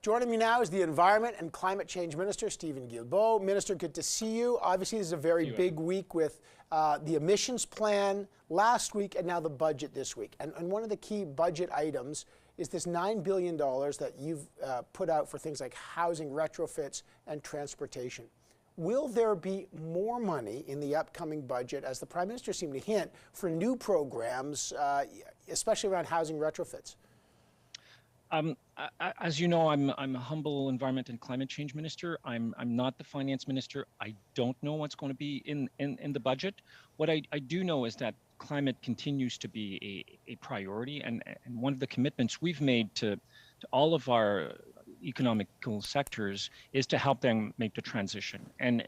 Joining me now is the Environment and Climate Change Minister, Stephen Guilbeault. Minister, good to see you. Obviously, this is a very big week with the emissions plan last week and now the budget this week. And one of the key budget items is this $9 billion that you've put out for things like housing retrofits and transportation. Will there be more money in the upcoming budget, as the Prime Minister seemed to hint, for new programs, especially around housing retrofits? As you know, I'm a humble environment and climate change minister. I'm not the finance minister. I don't know what's going to be in the budget. What I do know is that climate continues to be a priority, and one of the commitments we've made to all of our economical sectors is to help them make the transition. And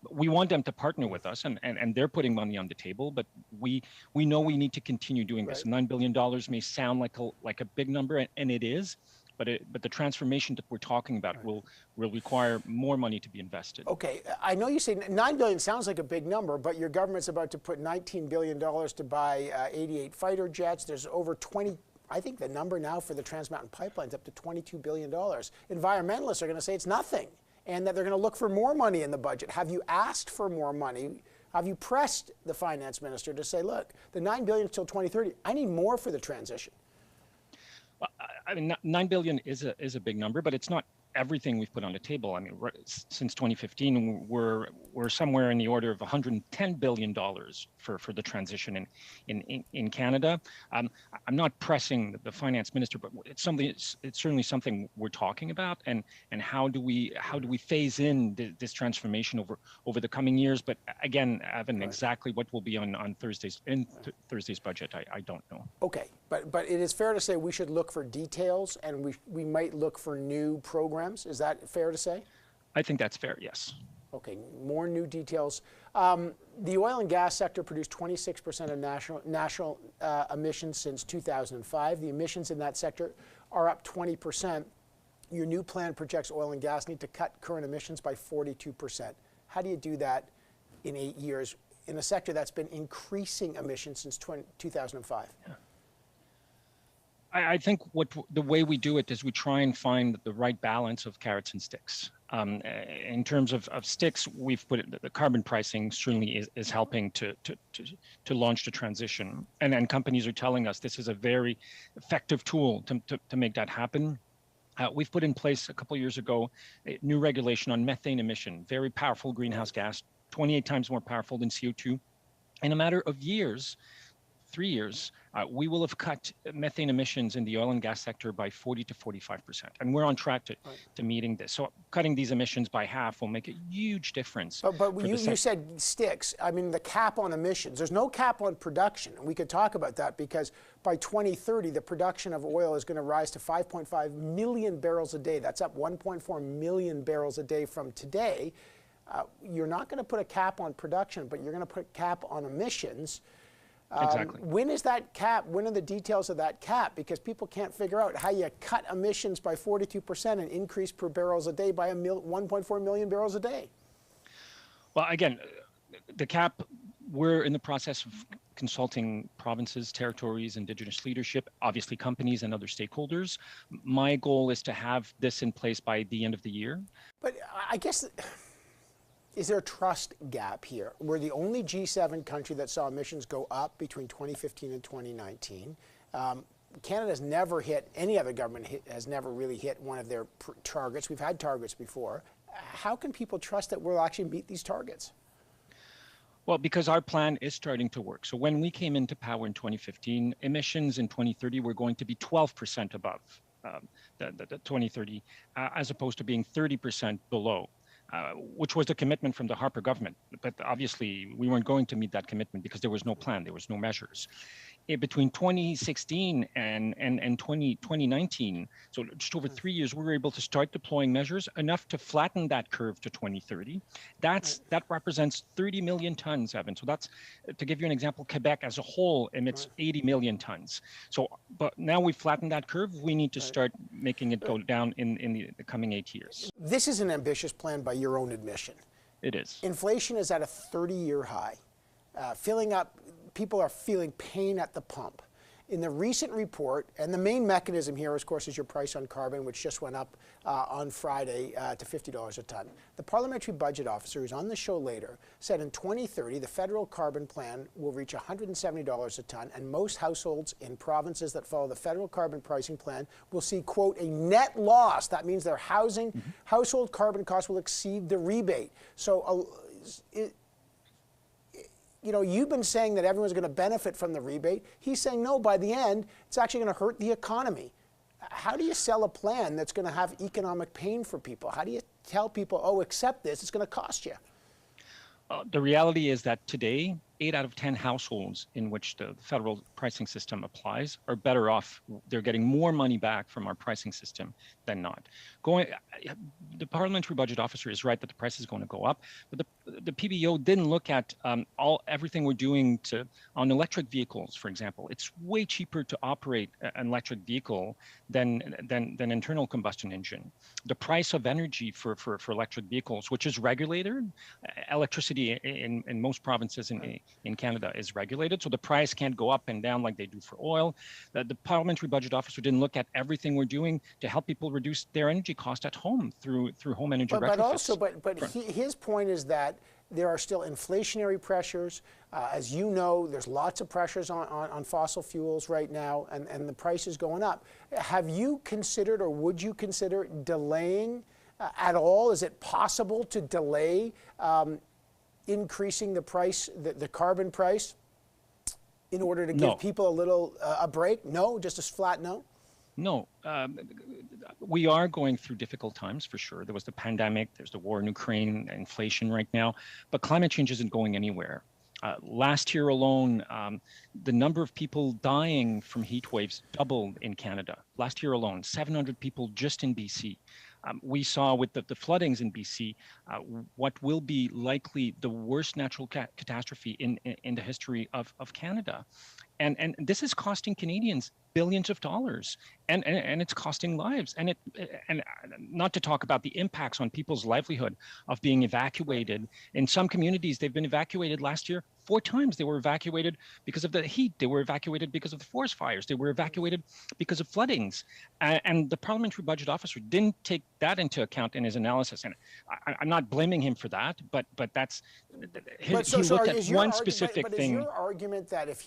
we want them to partner with us, and they're putting money on the table, but we know we need to continue doing this. $9 billion may sound like a big number, and it is, but the transformation that we're talking about will require more money to be invested. Okay, I know you say $9 billion sounds like a big number, but your government's about to put $19 billion to buy 88 fighter jets. There's over 20, I think the number now for the Trans Mountain Pipeline's up to $22 billion. Environmentalists are going to say it's nothing, and that they're going to look for more money in the budget. Have you asked for more money? Have you pressed the finance minister to say, look, the $9 billion until 2030, I need more for the transition? Well, I mean, $9 billion is a big number, but it's not everything we've put on the table. I mean, since 2015, we're somewhere in the order of $110 billion for the transition in Canada. I'm not pressing the finance minister, but it's certainly something we're talking about, and how do we phase in this transformation over the coming years. But again, Evan, exactly what will be on Thursday's budget, I don't know. Okay, but it is fair to say we should look for details, and we might look for new programs. Is that fair to say? I think that's fair, yes. Okay, more new details. The oil and gas sector produced 26% of national emissions since 2005. The emissions in that sector are up 20%. Your new plan projects oil and gas need to cut current emissions by 42%. How do you do that in 8 years in a sector that's been increasing emissions since 2005? Yeah. I think the way we do it is we try and find the right balance of carrots and sticks. In terms of sticks, we've put it, the carbon pricing certainly is helping to launch the transition. And companies are telling us this is a very effective tool to make that happen. We've put in place a couple of years ago a new regulation on methane emission, very powerful greenhouse gas, 28 times more powerful than CO2. In a matter of years, 3 years, we will have cut methane emissions in the oil and gas sector by 40 to 45%. And we're on track to meeting this. So cutting these emissions by half will make a huge difference. But you said sticks. I mean, the cap on emissions. There's no cap on production. And we could talk about that because by 2030, the production of oil is going to rise to 5.5 million barrels a day. That's up 1.4 million barrels a day from today. You're not going to put a cap on production, but you're going to put a cap on emissions. Exactly. When is that cap? When are the details of that cap? Because people can't figure out how you cut emissions by 42% and increase per barrels a day by 1.4 million barrels a day. Well, again, the cap, we're in the process of consulting provinces, territories, Indigenous leadership, obviously companies and other stakeholders. My goal is to have this in place by the end of the year. But I guess, is there a trust gap here? We're the only G7 country that saw emissions go up between 2015 and 2019. Canada's never hit, any other government has never really hit one of their targets. We've had targets before. How can people trust that we'll actually meet these targets? Well, because our plan is starting to work. So when we came into power in 2015, emissions in 2030 were going to be 12% above the 2030, as opposed to being 30% below. Which was the commitment from the Harper government. But obviously, we weren't going to meet that commitment because there was no plan, there was no measures. Between 2016 and 2019, so just over 3 years, we were able to start deploying measures enough to flatten that curve to 2030. That represents 30 million tons, Evan. So that's, to give you an example, Quebec as a whole emits 80 million tons. So, but now we've flattened that curve, we need to start making it go down in the coming 8 years. This is an ambitious plan by your own admission. It is. Inflation is at a 30-year high. People are feeling pain at the pump. in the recent report, and the main mechanism here, of course, is your price on carbon, which just went up on Friday to $50 a ton. The parliamentary budget officer, who's on the show later, said in 2030 the federal carbon plan will reach $170 a ton, and most households in provinces that follow the federal carbon pricing plan will see, quote, a net loss. That means their household carbon costs will exceed the rebate. So, you know, you've been saying that everyone's going to benefit from the rebate. He's saying, no, by the end, it's actually going to hurt the economy. How do you sell a plan that's going to have economic pain for people? How do you tell people, oh, accept this, it's going to cost you? The reality is that today, 8 out of 10 households in which the federal pricing system applies are better off. They're getting more money back from our pricing system than not. The parliamentary budget officer is right that the price is going to go up, but the PBO didn't look at everything we're doing on electric vehicles, for example. It's way cheaper to operate an electric vehicle than internal combustion engine. The price of energy for electric vehicles, which is regulated, electricity in most provinces in Canada is regulated, so the price can't go up and down like they do for oil. The parliamentary budget officer didn't look at everything we're doing to help people reduce their energy cost at home through home energy retrofits. But his point is that there are still inflationary pressures. As you know, there's lots of pressures on fossil fuels right now, and the price is going up. Have you considered, or would you consider delaying at all? Is it possible to delay increasing the price, the carbon price, in order to give people a little a break? No, just a flat no? No, we are going through difficult times for sure. There was the pandemic, there's the war in Ukraine, inflation right now, but climate change isn't going anywhere. Last year alone, the number of people dying from heat waves doubled in Canada. Last year alone, 700 people just in BC. We saw with the floodings in BC what will be likely the worst natural catastrophe in the history of Canada. And this is costing Canadians billions of dollars, and it's costing lives. And not to talk about the impacts on people's livelihood of being evacuated. In some communities, they've been evacuated last year 4 times. They were evacuated because of the heat. They were evacuated because of the forest fires. They were evacuated because of floodings. And the parliamentary budget officer didn't take that into account in his analysis. And I'm not blaming him for that, but that's he looked at one specific thing. But is your argument that if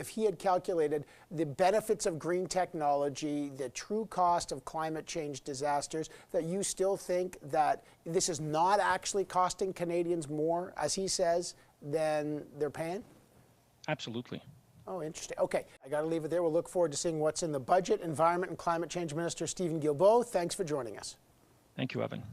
he had calculated the benefits of green technology, the true cost of climate change disasters, that you still think that this is not actually costing Canadians more, as he says, than they're paying? Absolutely. Oh, interesting. Okay, I got to leave it there. We'll look forward to seeing what's in the budget. Environment and Climate Change Minister Stephen Guilbeault, thanks for joining us. Thank you, Evan.